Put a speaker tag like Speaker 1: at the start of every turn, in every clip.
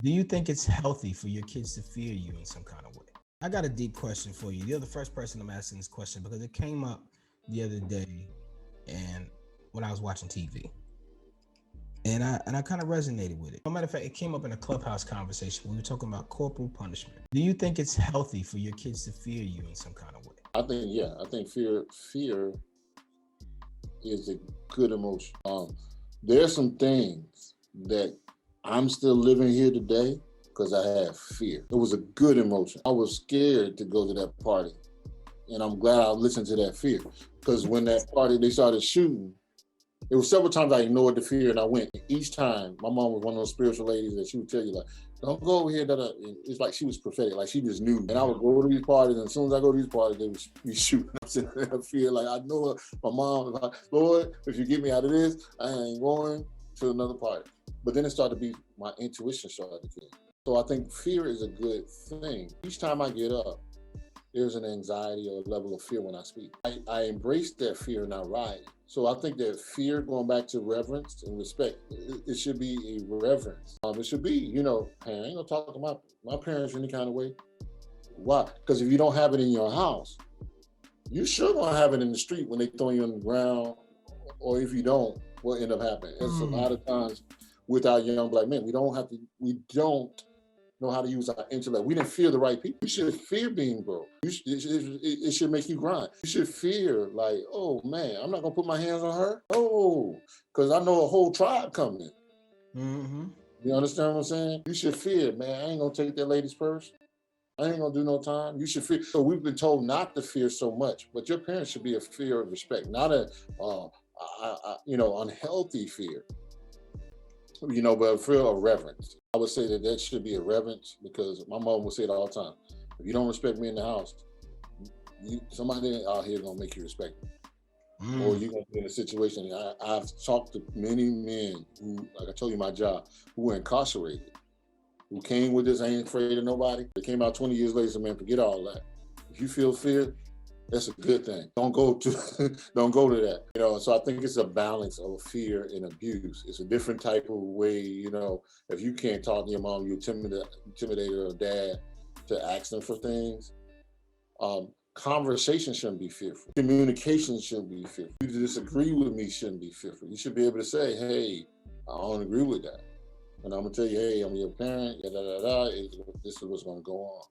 Speaker 1: Do you think it's healthy for your kids to fear you in some kind of way? I got a deep question for you. You're the first person I'm asking this question because it came up the other day and when I was watching TV. And I kind of resonated with it. No matter of fact, it came up in a clubhouse conversation when we were talking about corporal punishment. Do you think it's healthy for your kids to fear you in some kind of way?
Speaker 2: I think, yeah, I think fear is a good emotion. There's some things that I'm still living here today because I have fear. It was a good emotion. I was scared to go to that party, and I'm glad I listened to that fear because when that party they started shooting, it was several times I ignored the fear and I went. Each time, my mom was one of those spiritual ladies that she would tell you like, "Don't go over here." It's like she was prophetic, like she just knew. And I would go to these parties, and as soon as I go to these parties, they would be shooting. I'm sitting there in fear, like I know my mom was like, "Lord, if you get me out of this, I ain't going to another party." But then it started to be my intuition started to kick in. So I think fear is a good thing. Each time I get up, there's an anxiety or a level of fear when I speak. I embrace that fear and I ride it. So I think that fear, going back to reverence and respect, it should be a reverence. It should be, hey, I ain't gonna talk to my parents any kind of way. Why? Because if you don't have it in your house, you sure gonna have it in the street when they throw you on the ground, or if you don't, what end up happening? It's a lot of times with our young black men, we don't know how to use our intellect. We didn't fear the right people. You should fear being broke. It should make you grind. You should fear like, oh man, I'm not gonna put my hands on her. Oh, because I know a whole tribe coming.
Speaker 1: Mm-hmm.
Speaker 2: You understand what I'm saying? You should fear, man. I ain't gonna take that lady's purse. I ain't gonna do no time. You should fear. So we've been told not to fear so much, but your parents should be a fear of respect, not a, unhealthy fear. But a fear of reverence. I would say that should be a reverence because my mom would say it all the time. If you don't respect me in the house, somebody out here gonna make you respect me. Or you're gonna be in a situation. I've talked to many men who, like I told you, my job, who were incarcerated, who came with this, ain't afraid of nobody. They came out 20 years later, so man, forget all that. If you feel fear, that's a good thing. Don't go to that. So I think it's a balance of fear and abuse. It's a different type of way, if you can't talk to your mom, you intimidate her dad to ask them for things. Conversation shouldn't be fearful. Communication shouldn't be fearful. You disagree with me shouldn't be fearful. You should be able to say, hey, I don't agree with that. And I'm gonna tell you, hey, I'm your parent, this is what's gonna go on.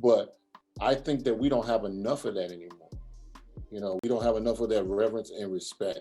Speaker 2: But I think that we don't have enough of that anymore. We don't have enough of that reverence and respect.